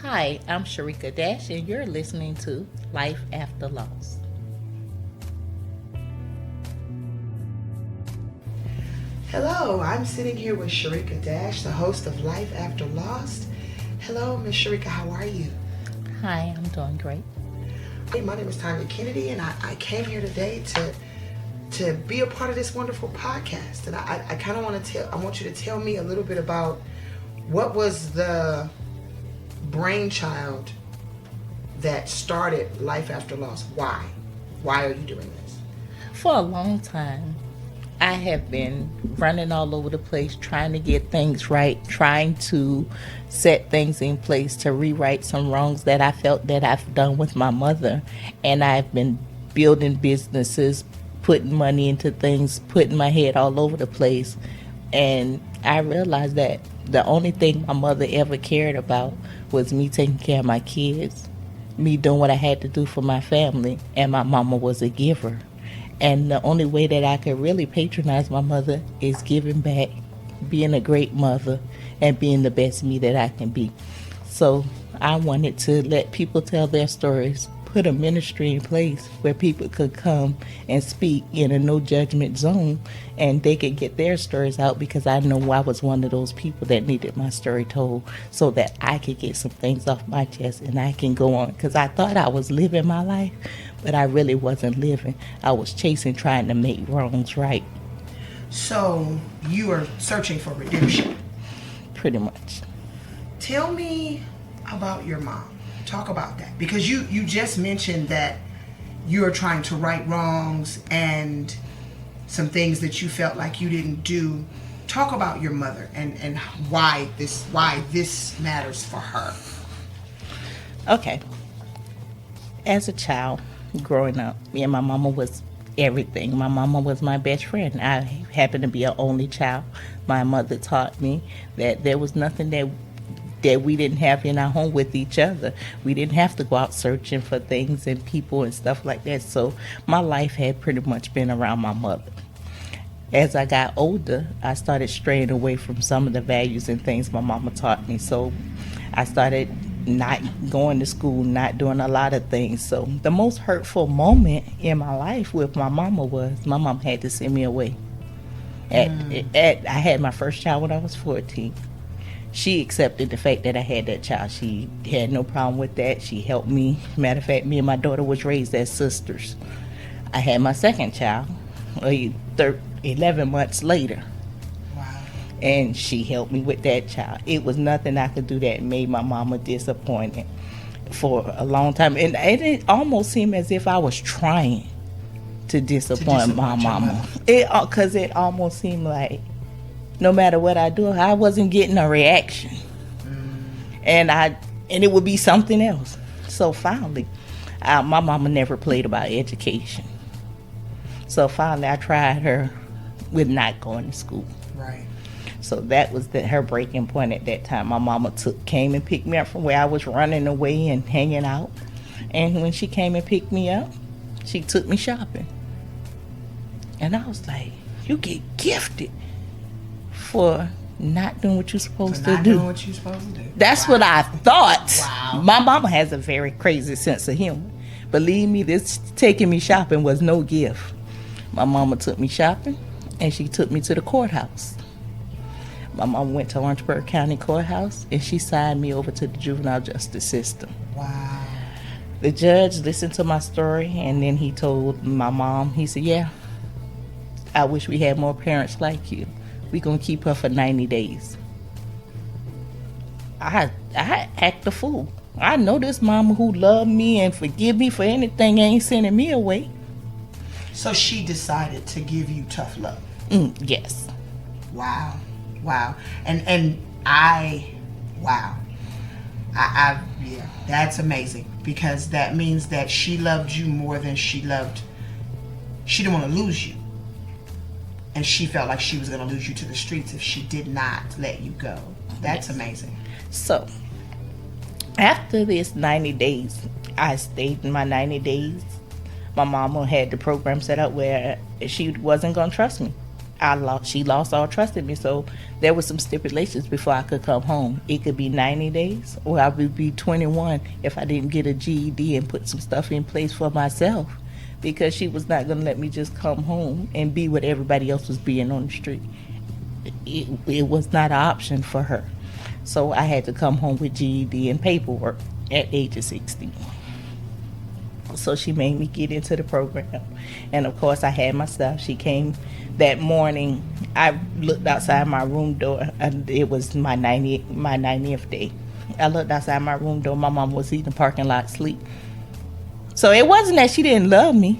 Hi, I'm Sharekia Dash, and you're listening to Life After Loss. Hello, I'm sitting here with Sharekia Dash, the host of Life After Lost. Hello, Miss Sharekia, how are you? Hi, I'm doing great. Hey, my name is Tanya Kennedy, and I came here today to be a part of this wonderful podcast. And I kind of want you to tell me a little bit about what was the brainchild that started Life After Lost. Why? Why are you doing this? For a long time, I have been running all over the place trying to get things right, trying to set things in place to rewrite some wrongs that I felt that I've done with my mother. And I've been building businesses, putting money into things, putting my head all over the place. And I realized that the only thing my mother ever cared about was me taking care of my kids, me doing what I had to do for my family, and my mama was a giver. And the only way that I could really patronize my mother is giving back, being a great mother, and being the best me that I can be. So I wanted to let people tell their stories, put a ministry in place where people could come and speak in a no judgment zone, and they could get their stories out, because I know I was one of those people that needed my story told so that I could get some things off my chest and I can go on, because I thought I was living my life, but I really wasn't living. I was chasing, trying to make wrongs right. So you are searching for redemption. Pretty much. Tell me about your mom. Talk about that, because you just mentioned that you are trying to right wrongs and some things that you felt like you didn't do. Talk about your mother and why this matters for her. Okay. As a child growing up, me and my mama was everything. My mama was my best friend. I happened to be an only child. My mother taught me that there was nothing that we didn't have in our home with each other. We didn't have to go out searching for things and people and stuff like that. So my life had pretty much been around my mother. As I got older, I started straying away from some of the values and things my mama taught me. So I started not going to school, not doing a lot of things. So the most hurtful moment in my life with my mama was my mom had to send me away. I had my first child when I was 14. She accepted the fact that I had that child. She had no problem with that. She helped me. Matter of fact, me and my daughter was raised as sisters. I had my second child 11 months later. Wow. And she helped me with that child. It was nothing I could do that made my mama disappointed for a long time. And it almost seemed as if I was trying to disappoint my mama. Because it almost seemed like no matter what I do, I wasn't getting a reaction. And it would be something else. So finally, my mama never played about education. So finally, I tried her with not going to school. Right. So that was her breaking point at that time. My mama came and picked me up from where I was running away and hanging out. And when she came and picked me up, she took me shopping. And I was like, you get gifted for not doing what you're supposed to do. Doing what you're supposed to do. That's what I thought. Wow. My mama has a very crazy sense of humor. Believe me, this taking me shopping was no gift. My mama took me shopping, and she took me to the courthouse. My mama went to Orangeburg County Courthouse, and she signed me over to the juvenile justice system. Wow. The judge listened to my story, and then he told my mom, he said, yeah, I wish we had more parents like you. We're going to keep her for 90 days. I act a fool. I know this mama who loved me and forgive me for anything ain't sending me away. So she decided to give you tough love. Yes. Wow. And yeah, that's amazing, because that means that she loved you more than she didn't want to lose you. And she felt like she was going to lose you to the streets if she did not let you go. That's amazing. So, after this 90 days, I stayed in my 90 days. My mama had the program set up where she wasn't going to trust me. She lost all trust in me. So there was some stipulations before I could come home. It could be 90 days or I would be 21 if I didn't get a GED and put some stuff in place for myself, because she was not going to let me just come home and be what everybody else was being on the street. It was not an option for her. So I had to come home with GED and paperwork at age of 16. So she made me get into the program. And of course I had my stuff. She came that morning. I looked outside my room door, and it was my 90th day. I looked outside my room door. My mom was in the parking lot asleep. So it wasn't that she didn't love me.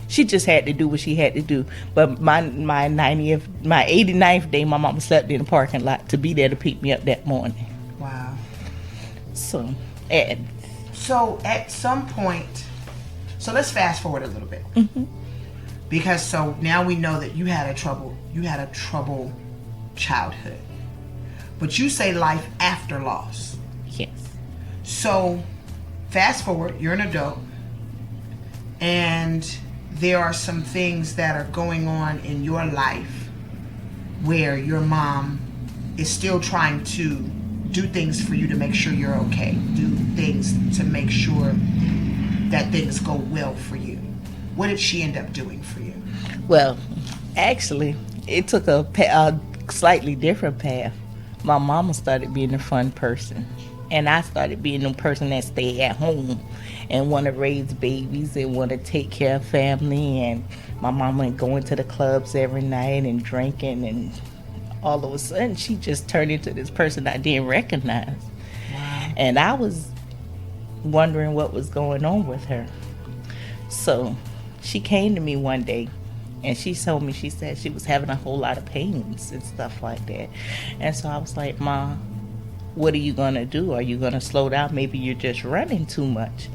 She just had to do what she had to do. But my 89th day, my mama slept in the parking lot to be there to pick me up that morning. Wow. So at some point, so let's fast forward a little bit. Mm-hmm. Because so now we know that you had a troubled childhood. But you say life after loss. Yes. So fast forward, you're an adult, and there are some things that are going on in your life where your mom is still trying to do things for you to make sure you're okay, do things to make sure that things go well for you. What did she end up doing for you? Well, actually, it took a slightly different path. My mama started being a fun person, and I started being the person that stayed at home and want to raise babies and want to take care of family. And my mom went going to the clubs every night and drinking, and all of a sudden she just turned into this person I didn't recognize. Wow. And I was wondering what was going on with her. So she came to me one day and she told me, she said she was having a whole lot of pains and stuff like that. And so I was like, Ma, what are you going to do? Are you going to slow down? Maybe you're just running too much.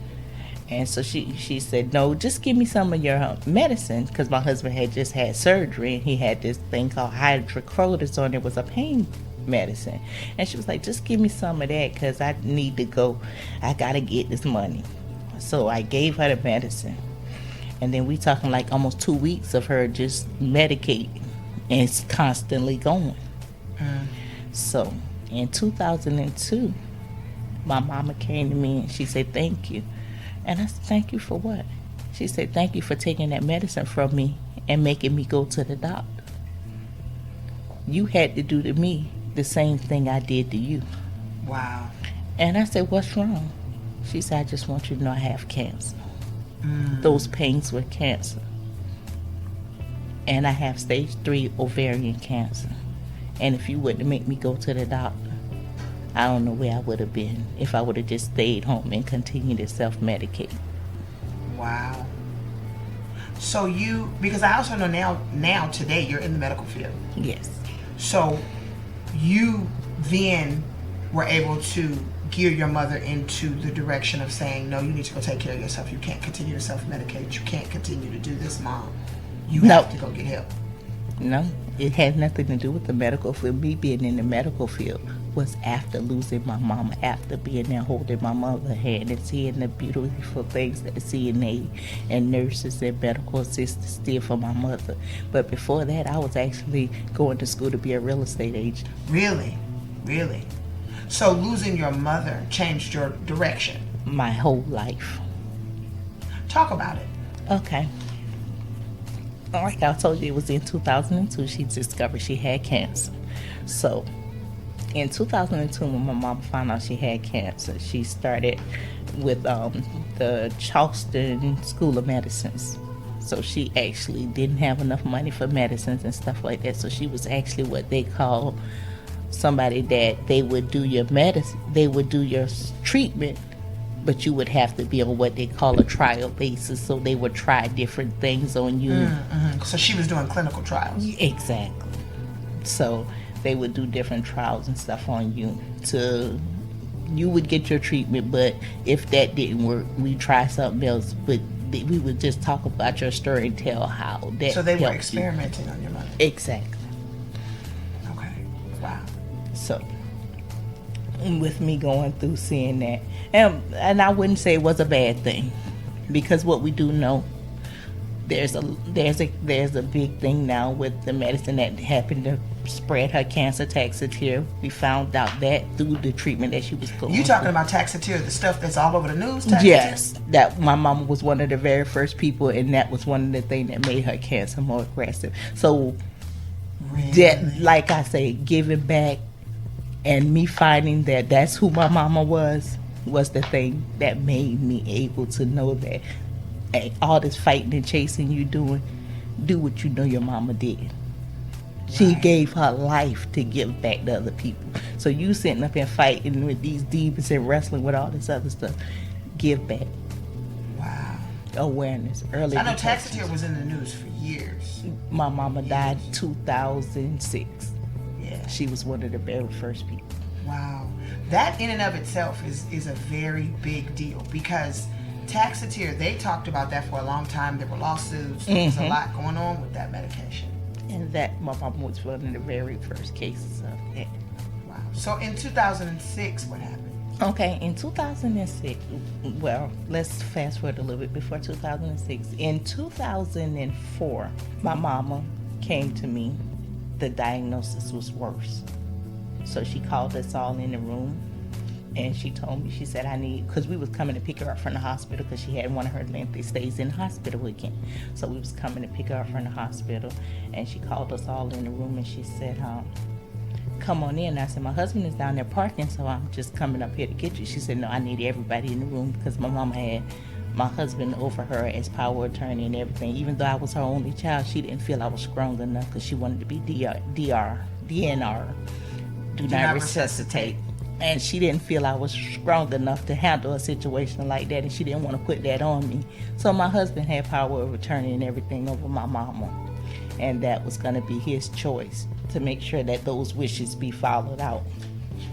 And so she said, no, just give me some of your medicine, because my husband had just had surgery and he had this thing called hydrocortisone. It was a pain medicine. And she was like, just give me some of that because I need to go. I got to get this money. So I gave her the medicine. And then we talking like almost 2 weeks of her just medicating, and it's constantly going. So in 2002, my mama came to me and she said, thank you. And I said, thank you for what? She said, thank you for taking that medicine from me and making me go to the doctor. You had to do to me the same thing I did to you. Wow. And I said, what's wrong? She said, I just want you to know I have cancer. Those pains were cancer. And I have stage 3 ovarian cancer. And if you wouldn't make me go to the doctor, I don't know where I would have been if I would have just stayed home and continued to self-medicate. Wow. So because I also know now today you're in the medical field. Yes. So you then were able to gear your mother into the direction of saying, no, you need to go take care of yourself. You can't continue to self-medicate. You can't continue to do this, Mom. You have to go get help. No, it had nothing to do with the medical field. Me being in the medical field was after losing my mama, after being there holding my mother's hand and seeing the beautiful things that the CNA and nurses and medical assistants did for my mother. But before that, I was actually going to school to be a real estate agent. Really? Really? So losing your mother changed your direction? My whole life. Talk about it. Okay. Like I told you, it was in 2002 she discovered she had cancer. So in 2002, when my mom found out she had cancer, she started with the Charleston School of Medicines. So she actually didn't have enough money for medicines and stuff like that. So she was actually what they call somebody that they would do your medicine, they would do your treatment, but you would have to be on what they call a trial basis. So they would try different things on you. Mm-hmm. So she was doing clinical trials. Exactly. So they would do different trials and stuff on you. You would get your treatment, but if that didn't work, we try something else. But we would just talk about your story and tell how that. So they were experimenting on your mother. Exactly. Okay. Wow. So with me going through seeing that, and I wouldn't say it was a bad thing, because what we do know, there's a big thing now with the medicine that happened to spread her cancer, Taxotere. We found out that through the treatment that she was going You through. talking about Taxotere, the stuff that's all over the news? Taxotere? Yes, that my mama was one of the very first people, and that was one of the things that made her cancer more aggressive. So Really? that, like I say, giving back and me finding that that's who my mama was the thing that made me able to know that, hey, all this fighting and chasing you doing, do what you know your mama did. She Right. gave her life to give back to other people. So you sitting up and fighting with these demons and wrestling with all this other stuff. Give back. Wow. Awareness. Early I know detection. Taxotere was in the news for years. My mama died 2006. Yeah. She was one of the very first people. Wow. That in and of itself is a very big deal, because Taxotere, they talked about that for a long time. There were lawsuits. There was a lot going on with that medication. And that my mama was one of the very first cases of that. Wow. So in 2006, what happened? Okay, in 2006, well, let's fast forward a little bit before 2006. In 2004, my mama came to me. The diagnosis was worse. So she called us all in the room, and she told me, she said, I need, because we was coming to pick her up from the hospital because she had one of her lengthy stays in the hospital again. So we was coming to pick her up from the hospital, and she called us all in the room, and she said, come on in. I said, my husband is down there parking, so I'm just coming up here to get you. She said, no, I need everybody in the room, because my mama had my husband over her as power of attorney and everything. Even though I was her only child, she didn't feel I was strong enough, because she wanted to be DNR, do not resuscitate. And she didn't feel I was strong enough to handle a situation like that, and she didn't want to put that on me. So my husband had power of attorney and everything over my mama, and that was going to be his choice to make sure that those wishes be followed out.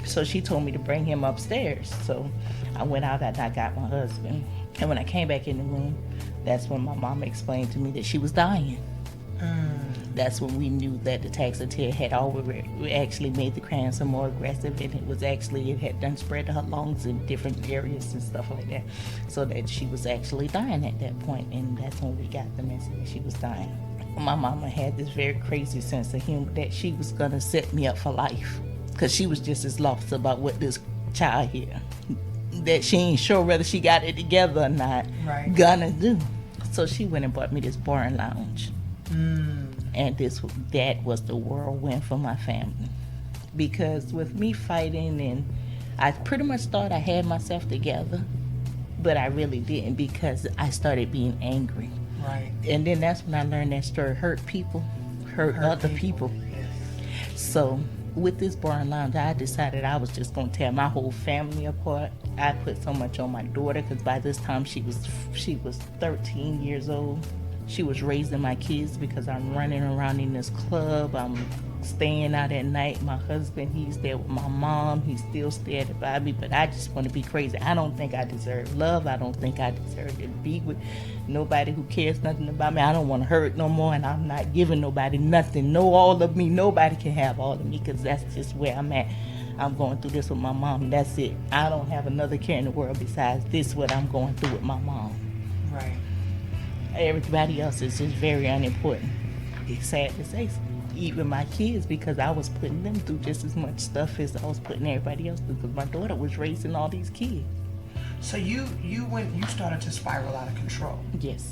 So she told me to bring him upstairs. So I went out and I got my husband. And when I came back in the room, that's when my mama explained to me that she was dying. That's when we knew that the Taxotere had actually made the cancer more aggressive, and it had done spread to her lungs in different areas and stuff like that. So that she was actually dying at that point, and that's when we got the message that she was dying. My mama had this very crazy sense of humor that she was gonna set me up for life, because she was just as lost about what this child here, that she ain't sure whether she got it together or not, Right. gonna do. So she went and bought me this barn lounge. And that was the whirlwind for my family, because with me fighting, and I pretty much thought I had myself together, but I really didn't, because I started being angry. Right. And then that's when I learned that story: hurt people hurt other people. Yes. So with this barn lounge, I decided I was just going to tear my whole family apart. I put so much on my daughter, because by this time she was 13 years old. She was raising my kids, because I'm running around in this club. I'm staying out at night. My husband, he's there with my mom. He's still standing by me, but I just want to be crazy. I don't think I deserve love. I don't think I deserve to be with nobody who cares nothing about me. I don't want to hurt no more, and I'm not giving nobody nothing. No, all of me. Nobody can have all of me, because that's just where I'm at. I'm going through this with my mom. That's it. I don't have another care in the world besides this, what I'm going through with my mom. Right. Everybody else is just very unimportant. It's sad to say, even my kids, because I was putting them through just as much stuff as I was putting everybody else through, because my daughter was raising all these kids. So you started to spiral out of control Yes.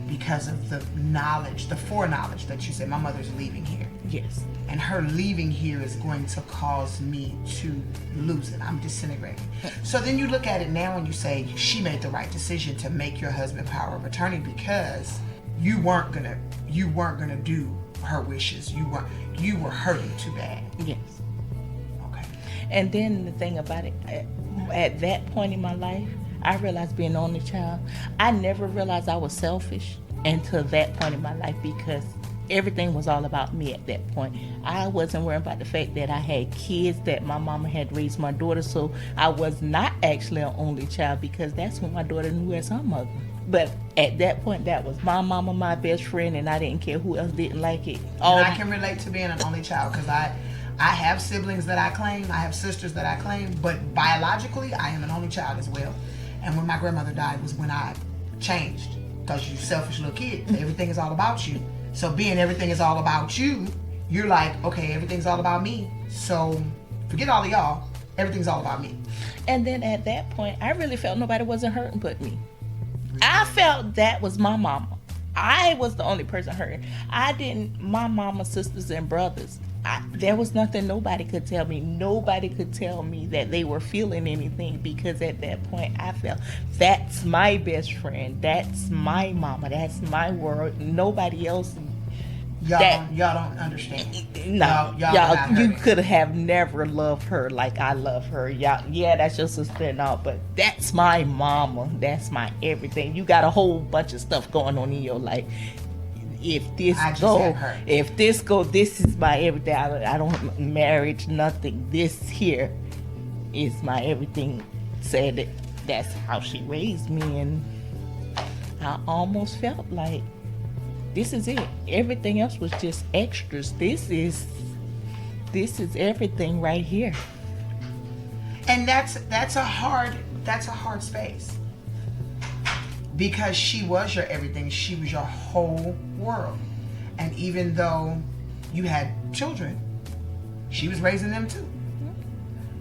because of the knowledge, the foreknowledge that you said, my mother's leaving here. Yes. And her leaving here is going to cause me to lose it. I'm disintegrating. So then you look at it now and you say, she made the right decision to make your husband power of attorney, because you weren't gonna do her wishes. You were hurting too bad. Yes. Okay. And then the thing about it, at that point in my life, I realized, being the only child, I never realized I was selfish until that point in my life, because everything was all about me at that point. I wasn't worried about the fact that I had kids, that my mama had raised my daughter, so I was not actually an only child, because that's what my daughter knew as her mother. But at that point, that was my mama, my best friend, and I didn't care who else didn't like it. And I can relate to being an only child, because I have siblings that I claim, I have sisters that I claim, but biologically, I am an only child as well. And when my grandmother died was when I changed. because you selfish little kid. Everything is all about you. So being everything is all about you, you're like, okay, everything's all about me. So forget all of y'all. Everything's all about me. And then at that point, I really felt nobody wasn't hurting but me. I felt that was my mama. I was the only person hurting. My mama, sisters, and brothers, there was nothing nobody could tell me. Nobody could tell me that they were feeling anything, because at that point I felt that's my best friend. That's my mama. That's my world. Nobody else. Y'all don't understand. No, y'all you could have never loved her like I love her. Y'all, yeah, that's your sister and all, but that's my mama. That's my everything. You got a whole bunch of stuff going on in your life. If this go, this is my everything. I don't marriage, nothing. This here is my everything. Said that that's how she raised me, and I almost felt like this is it. Everything else was just extras. This is everything right here. And that's a hard space. Because she was your everything. She was your whole world. And even though you had children, she was raising them too.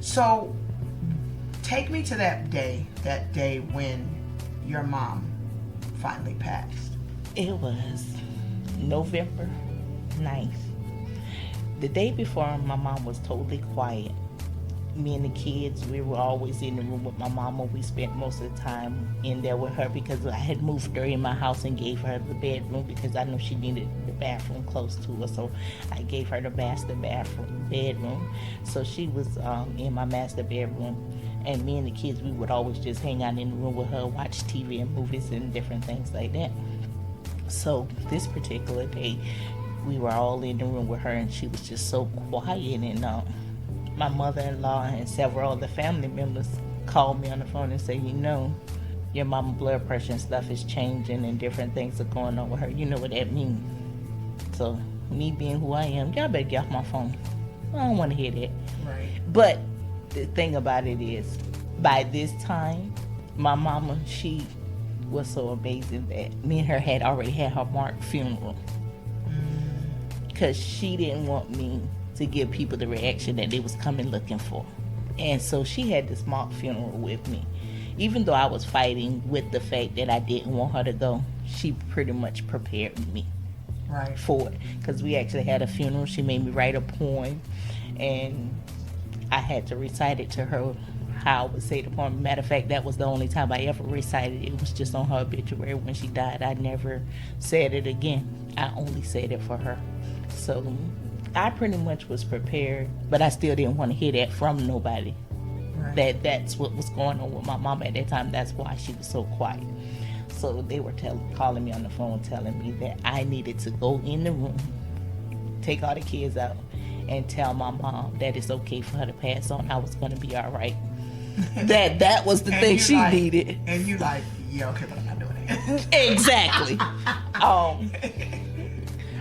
So take me to that day when your mom finally passed. It was November 9th. The day before, my mom was totally quiet. Me and the kids, we were always in the room with my mama. We spent most of the time in there with her because I had moved her in my house and gave her the bedroom because I knew she needed the bathroom close to her. So I gave her the master bedroom. So she was in my master bedroom. And me and the kids, we would always just hang out in the room with her, watch TV and movies and different things like that. So this particular day, we were all in the room with her, and she was just so quiet. And my mother-in-law and several other family members called me on the phone and said, your mama's blood pressure and stuff is changing and different things are going on with her. You know what that means. So me being who I am, y'all better get off my phone. I don't want to hear that. Right. But the thing about it is, by this time, my mama, she was so amazing that me and her had already had her marked funeral. Because she didn't want me to give people the reaction that they was coming looking for. And so she had this mock funeral with me. Even though I was fighting with the fact that I didn't want her to go, she pretty much prepared me for it. Because we actually had a funeral. She made me write a poem, and I had to recite it to her how I would say the poem. Matter of fact, that was the only time I ever recited it. It was just on her obituary when she died. I never said it again. I only said it for her. So I pretty much was prepared, but I still didn't want to hear that from nobody. Right. That's what was going on with my mom at that time. That's why she was so quiet. So they were calling me on the phone, telling me that I needed to go in the room, take all the kids out, and tell my mom that it's okay for her to pass on. I was going to be all right. that was the thing she needed. And you like, yeah, okay, but I'm not doing it. Exactly.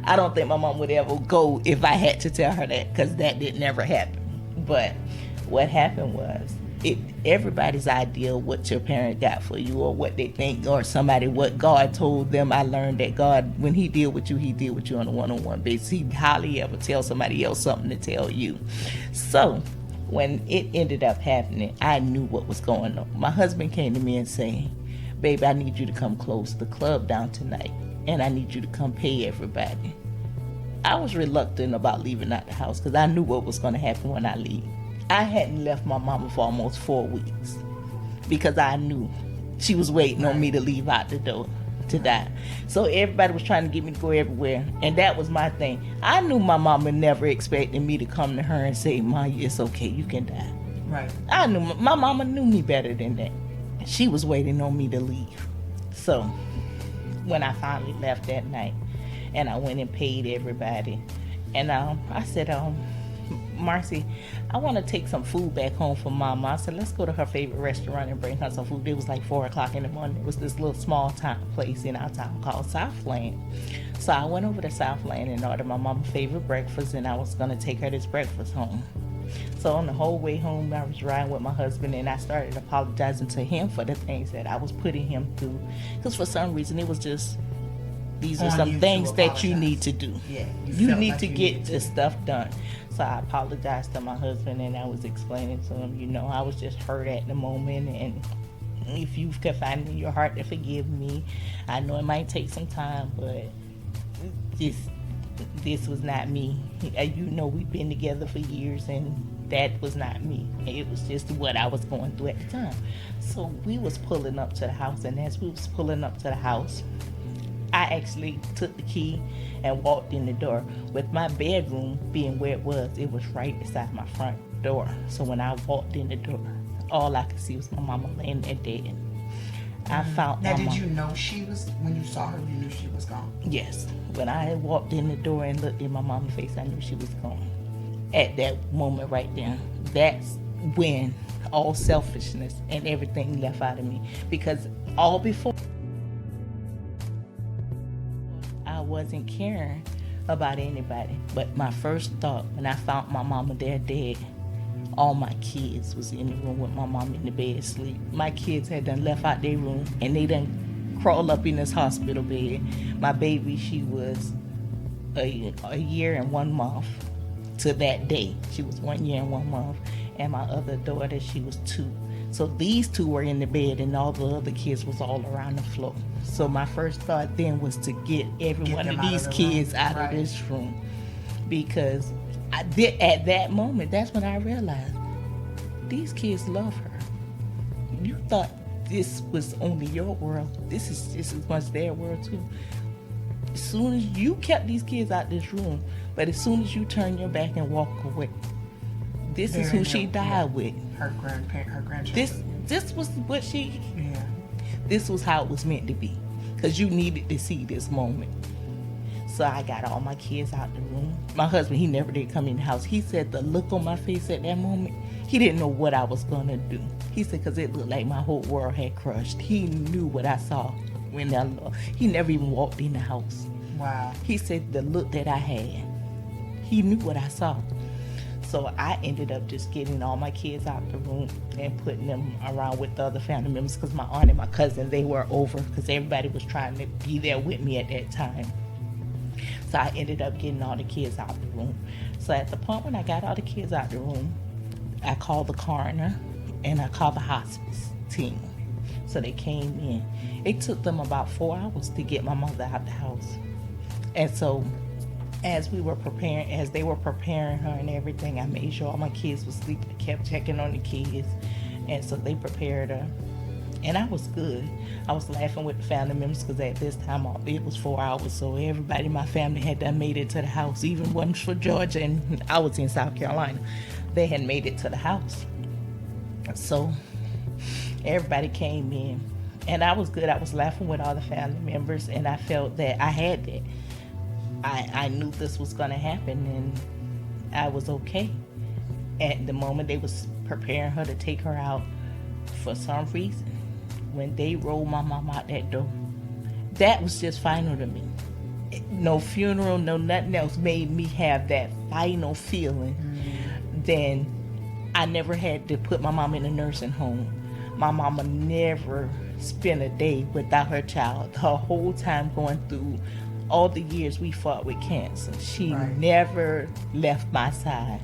I don't think my mom would ever go if I had to tell her that, because that did never happen. But what happened was, everybody's idea of what your parent got for you, or what they think, or what God told them. I learned that God, when he deal with you on a one-on-one basis. He hardly ever tell somebody else something to tell you. So when it ended up happening, I knew what was going on. My husband came to me and said, baby, I need you to come close the club down tonight, and I need you to come pay everybody. I was reluctant about leaving out the house because I knew what was going to happen when I leave. I hadn't left my mama for almost 4 weeks because I knew she was waiting on me to leave out the door to die. So everybody was trying to get me to go everywhere, and that was my thing. I knew my mama never expected me to come to her and say, Ma, it's okay, you can die. Right. I knew my mama knew me better than that. She was waiting on me to leave. So when I finally left that night, and I went and paid everybody, and I said, Marcy, I want to take some food back home for Mama. I said, let's go to her favorite restaurant and bring her some food. It was like 4 o'clock in the morning. It was this little small town place in our town called Southland. So I went over to Southland and ordered my mama's favorite breakfast, and I was going to take her this breakfast home. So on the whole way home, I was riding with my husband, and I started apologizing to him for the things that I was putting him through. Because for some reason, it was just, these are On some you things to that you apologize. need to do. Yeah, You felt need like to you get needed this to. stuff done. So I apologized to my husband, and I was explaining to him, I was just hurt at the moment, and if you could find it in your heart to forgive me, I know it might take some time, but this this was not me. We've been together for years, and that was not me. It was just what I was going through at the time. So we was pulling up to the house, and as we was pulling up to the house, I actually took the key and walked in the door. With my bedroom being where it was right beside my front door. So when I walked in the door, all I could see was my mama laying there dead. I found Now, my did mama. you know when you saw her, you knew she was gone? Yes. When I walked in the door and looked in my mama's face, I knew she was gone. At that moment right there, that's when all selfishness and everything left out of me. Because all before, I wasn't caring about anybody. But my first thought when I found my mama there dead, all my kids was in the room with my mom in the bed asleep. My kids had done left out their room, and they done crawled up in this hospital bed. My baby, she was a year and 1 month to that day. She was 1 year and 1 month. And my other daughter, she was 2. So these 2 were in the bed, and all the other kids was all around the floor. So my first thought then was to get every one of these kids out of this room. Because at that moment, that's when I realized these kids love her. You thought this was only your world. This is just as much their world too. As soon as you kept these kids out this room, but as soon as you turn your back and walk away, this is who she died with. Her grandchildren. This was what she. Yeah. This was how it was meant to be, because you needed to see this moment. So I got all my kids out the room. My husband, he never did come in the house. He said the look on my face at that moment, he didn't know what I was going to do. He said because it looked like my whole world had crushed. He knew what I saw when he never even walked in the house. Wow. He said the look that I had, he knew what I saw. So I ended up just getting all my kids out the room and putting them around with the other family members, because my aunt and my cousin, they were over, because everybody was trying to be there with me at that time. So I ended up getting all the kids out the room. So at the point when I got all the kids out the room, I called the coroner and I called the hospice team. So they came in. It took them about 4 hours to get my mother out the house. And so as they were preparing her and everything, I made sure all my kids were asleep. I kept checking on the kids. And so they prepared her. And I was good. I was laughing with the family members, because at this time it was 4 hours, so everybody in my family had done made it to the house. Even ones for Georgia, and I was in South Carolina. They had made it to the house. So everybody came in, and I was good. I was laughing with all the family members, and I felt that I had that. I knew this was going to happen, and I was okay. At the moment they was preparing her to take her out, for some reason, when they rolled my mom out that door, that was just final to me. No funeral, no nothing else made me have that final feeling. Then I never had to put my mom in a nursing home. My mama never spent a day without her child. Her whole time going through all the years we fought with cancer, she never left my side.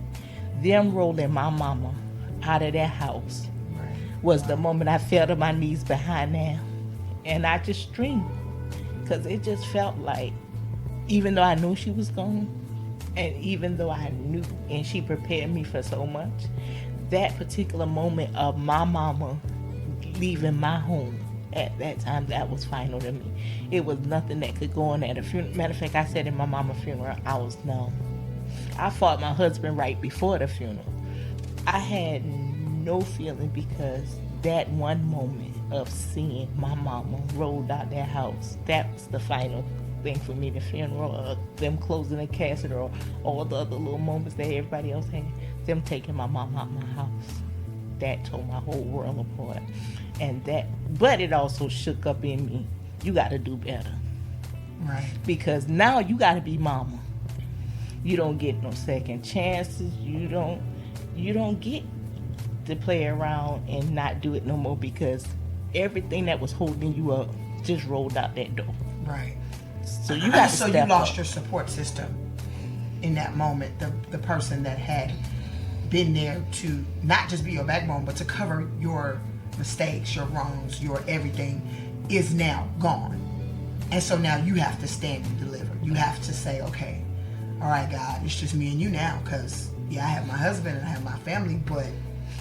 Them rolling my mama out of that house was the moment I fell to my knees behind them, and I just screamed, because it just felt like, even though I knew she was gone, and even though I knew and she prepared me for so much, that particular moment of my mama leaving my home at that time, that was final to me. It was nothing that could go on at a funeral. Matter of fact, I said in my mama's funeral, I was numb. I fought my husband right before the funeral. I had no feeling, because that one moment of seeing my mama rolled out that house, that was the final thing for me. The funeral, them closing the casket, or all the other little moments that everybody else had, them taking my mama out my house, that tore my whole world apart. And but it also shook up in me, you got to do better, because now you got to be mama. You don't get no second chances. You don't. you don't get to play around and not do it no more, because everything that was holding you up just rolled out that door. Right. So you got to So step you lost up. your support system in that moment. The person that had been there to not just be your backbone, but to cover your mistakes, your wrongs, your everything, is now gone. And so now you have to stand and deliver. You have to say, okay, all right, God, it's just me and you now, because yeah, I have my husband and I have my family,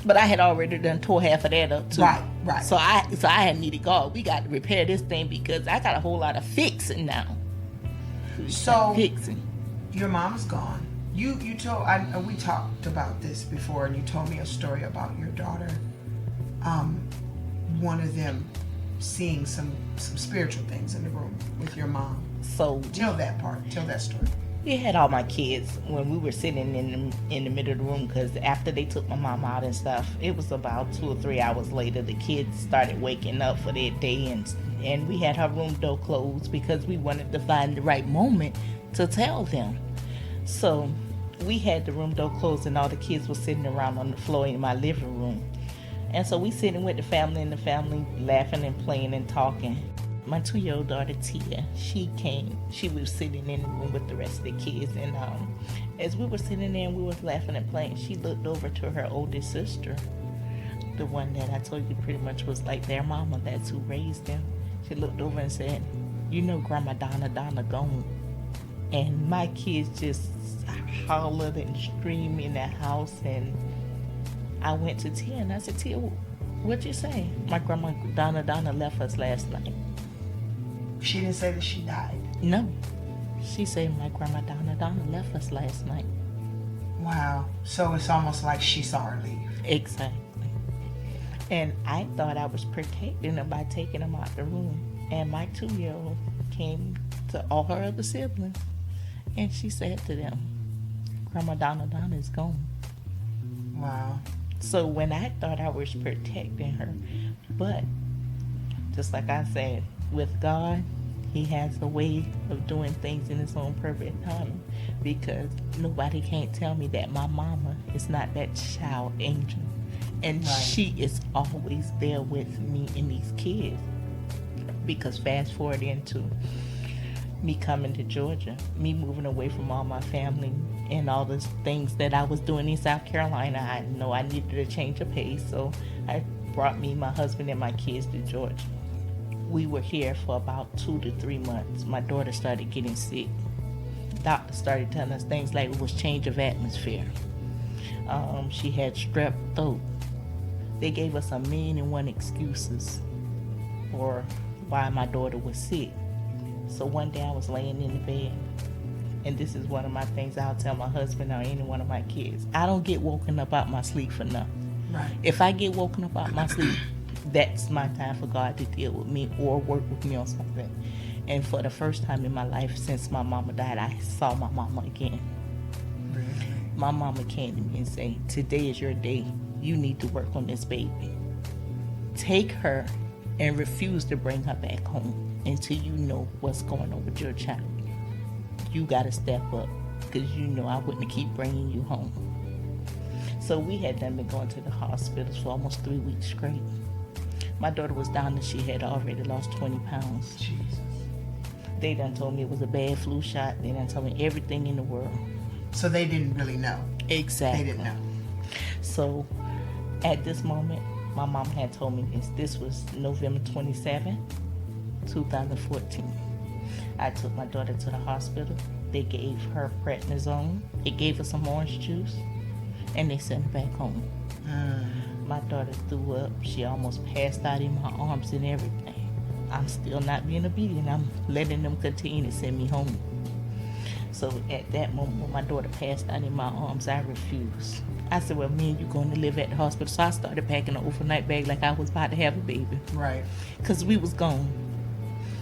But I had already done tore half of that up too. Right. So I had needed God. We got to repair this thing, because I got a whole lot of fixing now. So Fixing. your mom's gone. You told we talked about this before, and you told me a story about your daughter. One of them seeing some spiritual things in the room with your mom. So Tell that part. Tell that story. we had all my kids when we were sitting in the middle of the room, because after they took my mom out and stuff, it was about 2 or 3 hours later, the kids started waking up for their day, and we had her room door closed because we wanted to find the right moment to tell them. So we had the room door closed, and all the kids were sitting around on the floor in my living room. And so we sitting with the family, and the family laughing and playing and talking. My 2-year-old daughter Tia, she was sitting in the room with the rest of the kids, and as we were sitting there and we was laughing and playing, she looked over to her oldest sister, the one that I told you pretty much was like their mama, that's who raised them. She looked over and said, you know, Grandma Donna gone. And my kids just hollered and screamed in the house, and I went to Tia and I said, Tia, what'd you say? My Grandma Donna left us last night. She didn't say that she died. No. She said my Grandma Donna left us last night. Wow. So it's almost like she saw her leave. Exactly. And I thought I was protecting them by taking them out the room. And my 2-year-old came to all her other siblings, and she said to them, Grandma Donna is gone. Wow. So when I thought I was protecting her, but just like I said, with God, He has a way of doing things in His own perfect time, because nobody can't tell me that my mama is not that child angel. And Right. she is always there with me and these kids. Because fast forward into me coming to Georgia, me moving away from all my family and all the things that I was doing in South Carolina, I know I needed a change of pace, so I brought me, my husband, and my kids to Georgia. We were here for about 2 to 3 months. My daughter started getting sick. Doctor started telling us things like it was change of atmosphere. She had strep throat. They gave us 1,000,001 excuses for why my daughter was sick. So one day I was laying in the bed, and this is one of my things I'll tell my husband or any one of my kids. I don't get woken up out my sleep for nothing. Right. If I get woken up out my sleep, that's my time for God to deal with me or work with me on something. And for the first time in my life since my mama died, I saw my mama again. Really? My mama came to me and said, today is your day. You need to work on this baby. Take her and refuse to bring her back home until you know what's going on with your child. You got to step up, because you know I wouldn't keep bringing you home. So we had done been going to the hospitals for almost 3 weeks straight. My daughter was down and she had already lost 20 pounds. Jesus. They done told me it was a bad flu shot. They done told me everything in the world. So they didn't really know. Exactly. They didn't know. So at this moment, my mom had told me this. This was November 27, 2014. I took my daughter to the hospital. They gave her prednisone. They gave her some orange juice, and they sent her back home. My daughter threw up. She almost passed out in my arms and everything. I'm still not being obedient. I'm letting them continue to send me home. So at that moment, when my daughter passed out in my arms, I refused. I said, well, me and you going to live at the hospital. So I started packing an overnight bag like I was about to have a baby. Right. Because we was gone.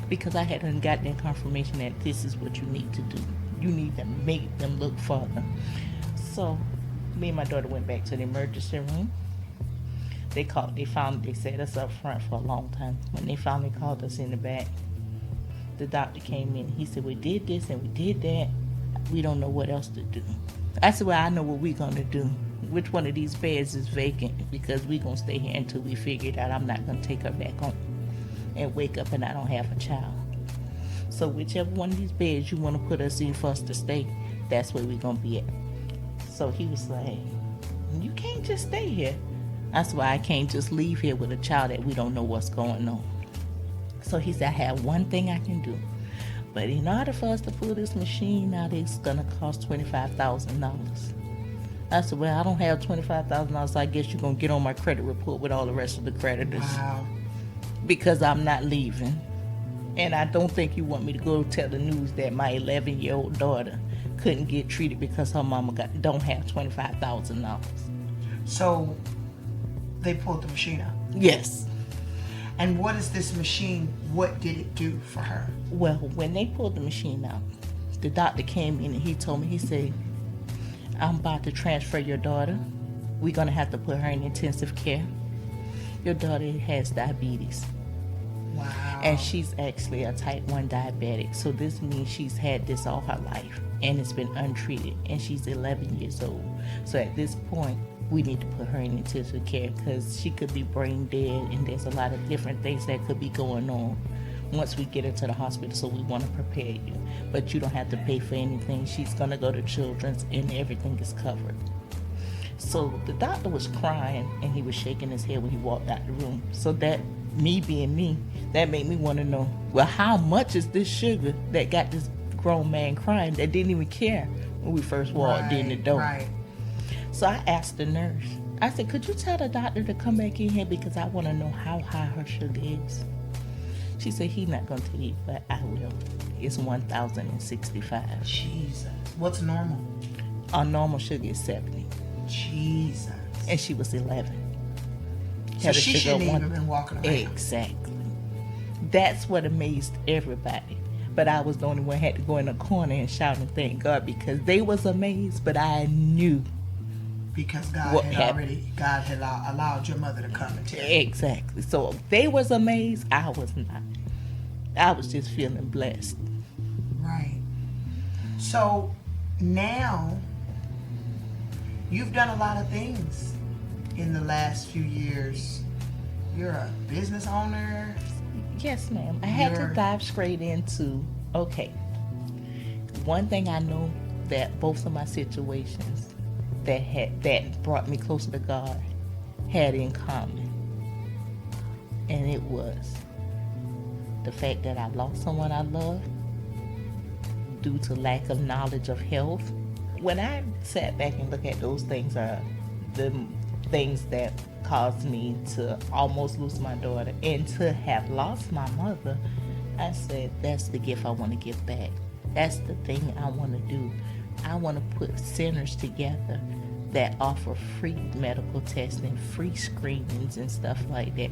Because I hadn't gotten that confirmation that this is what you need to do. You need to make them look further. So me and my daughter went back to the emergency room. They set us up front for a long time. When they finally called us in the back, the doctor came in. He said, we did this and we did that. We don't know what else to do. I said, well, I know what we're going to do. which one of these beds is vacant, because we gonna stay here until we figure it out. I'm not gonna take her back home and wake up and I don't have a child. So whichever one of these beds you want to put us in for us to stay, that's where we're gonna be at. So he was like, you can't just stay here. That's why I can't just leave here with a child that we don't know what's going on. So he said, I have one thing I can do. But in order for us to pull this machine out, it's going to cost $25,000. I said, well, I don't have $25,000, so I guess you're going to get on my credit report with all the rest of the creditors. Wow. Because I'm not leaving. And I don't think you want me to go tell the news that my 11-year-old daughter couldn't get treated because her mama don't have $25,000. So they pulled the machine out. Yes. And what is this machine? What did it do for her? Well, when they pulled the machine out, the doctor came in and he told me, he said, I'm about to transfer your daughter. We're going to have to put her in intensive care. Your daughter has diabetes. Wow. And she's actually a type 1 diabetic. So this means she's had this all her life and it's been untreated. And she's 11 years old. So at this point, we need to put her in intensive care because she could be brain dead and there's a lot of different things that could be going on once we get her to the hospital. So we want to prepare you. But you don't have to pay for anything. She's going to go to Children's and everything is covered. So the doctor was crying and he was shaking his head when he walked out the room. So that, me being me, that made me want to know, well, how much is this sugar that got this grown man crying that didn't even care when we first walked in the door? Right. So I asked the nurse, I said, could you tell the doctor to come back in here because I want to know how high her sugar is? She said, he's not going to tell you, but I will. It's 1,065. Jesus. What's normal? Our normal sugar is 70. Jesus. And she was 11. So she shouldn't even been walking around. Exactly. That's what amazed everybody. But I was the only one who had to go in a corner and shout and thank God because they was amazed, but I knew. Because God had allowed your mother to come and tell you. Exactly. So they was amazed, I was not. I was just feeling blessed. Right. So now you've done a lot of things in the last few years. You're a business owner. Yes, ma'am. I had to dive straight into, okay, one thing I know that both of my situations that brought me closer to God had in common. And it was the fact that I lost someone I loved due to lack of knowledge of health. When I sat back and looked at those things, the things that caused me to almost lose my daughter and to have lost my mother, I said, that's the gift I want to give back. That's the thing I want to do. I want to put centers together that offer free medical testing, free screenings and stuff like that.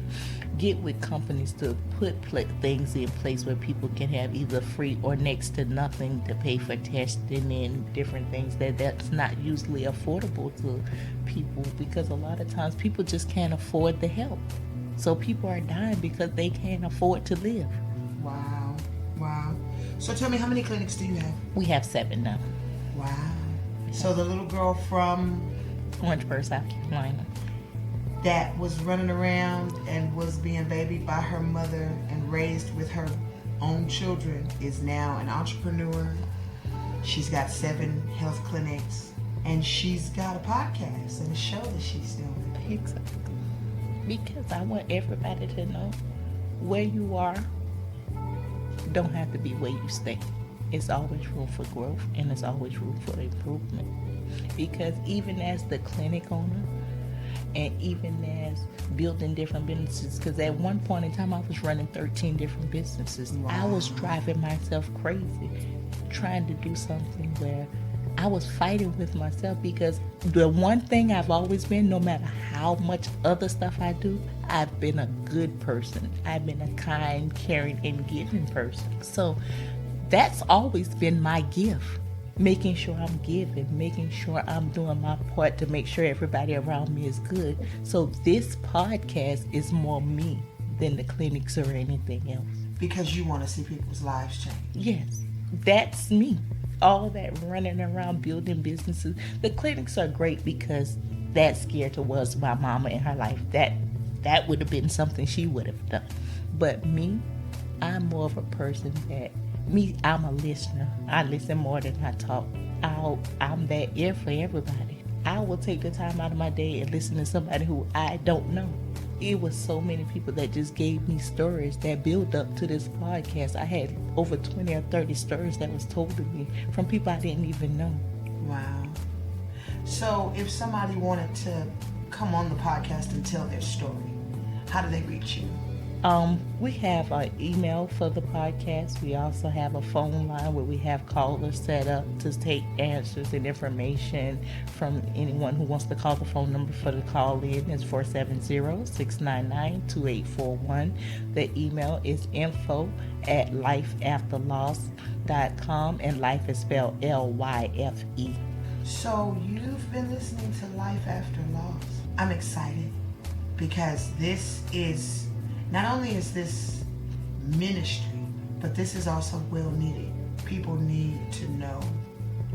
Get with companies to put things in place where people can have either free or next to nothing to pay for testing and different things that's not usually affordable to people, because a lot of times people just can't afford the help. So people are dying because they can't afford to live. Wow. So tell me, how many clinics do you have? We have 7 now. Wow. So the little girl from Orangeburg, South Carolina, that was running around and was being babied by her mother and raised with her own children is now an entrepreneur. She's got 7 health clinics and she's got a podcast and a show that she's doing. Exactly. Because I want everybody to know where you are don't have to be where you stay. It's always room for growth and there's always room for improvement. Because even as the clinic owner and even as building different businesses, because at one point in time I was running 13 different businesses. Wow. I was driving myself crazy trying to do something where I was fighting with myself, because the one thing I've always been, no matter how much other stuff I do, I've been a good person. I've been a kind, caring, and giving person. So that's always been my gift. Making sure I'm giving, making sure I'm doing my part to make sure everybody around me is good. So this podcast is more me than the clinics or anything else. Because you want to see people's lives change. Yes, that's me. All that running around building businesses. The clinics are great because that scared towards my mama in her life. That would have been something she would have done. But me, I'm more of a person that I'm a listener. I listen more than I talk. I'm that ear for everybody. I will take the time out of my day and listen to somebody who I don't know. It was so many people that just gave me stories that build up to this podcast. I had over 20 or 30 stories that was told to me from people I didn't even know. Wow. So if somebody wanted to come on the podcast and tell their story, how do they reach you? We have an email for the podcast. We also have a phone line where we have callers set up to take answers and information from anyone who wants to call. The phone number for the call in is 470-699-2841. The email is info@lifeafterloss.com, and life is spelled LYFE. So you've been listening to Life After Loss. I'm excited because this is, not only is this ministry, but this is also well needed. People need to know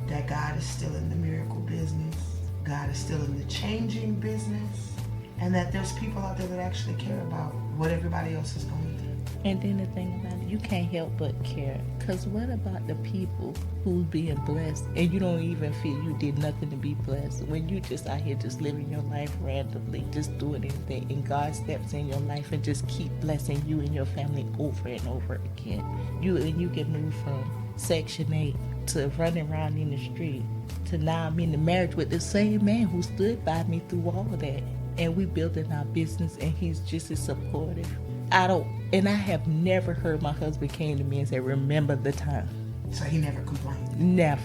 that God is still in the miracle business, God is still in the changing business, and that there's people out there that actually care about what everybody else is going through. And then the thing about it, you can't help but care. Because what about the people who's being blessed and you don't even feel you did nothing to be blessed? When you just out here just living your life randomly, just doing anything, and God steps in your life and just keep blessing you and your family over and over again. You can move from Section 8 to running around in the street to now I'm in the marriage with the same man who stood by me through all of that. And we building our business and he's just as supportive. I have never heard my husband came to me and said, remember the time. So he never complained? Never.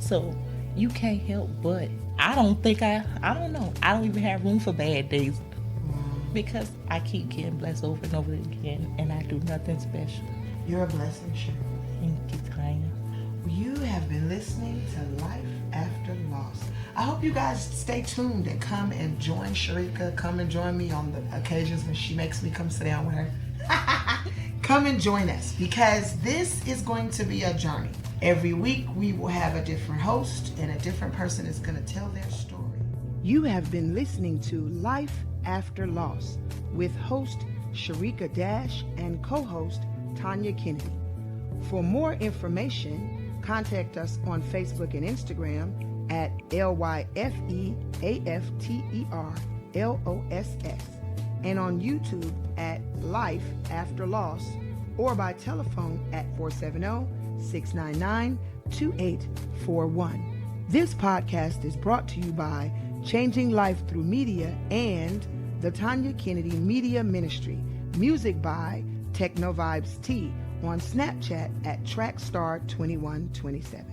So you can't help but, I don't know. I don't even have room for bad days because I keep getting blessed over and over again and I do nothing special. You're a blessing, Sharekia. Thank you, Tanya. You have been listening to Life After Loss. I hope you guys stay tuned and come and join Sharekia. Come and join me on the occasions when she makes me come sit down with her. Come and join us because this is going to be a journey. Every week we will have a different host and a different person is going to tell their story. You have been listening to Life After Loss with host Sharekia Dash and co-host Tanya Kennedy. For more information, contact us on Facebook and Instagram at LYFEAFTERLOSS and on YouTube at Life After Loss or by telephone at 470-699-2841. This podcast is brought to you by Changing Life Through Media and the Tanya Kennedy Media Ministry. Music by Techno Vibes T on Snapchat at Trackstar2127.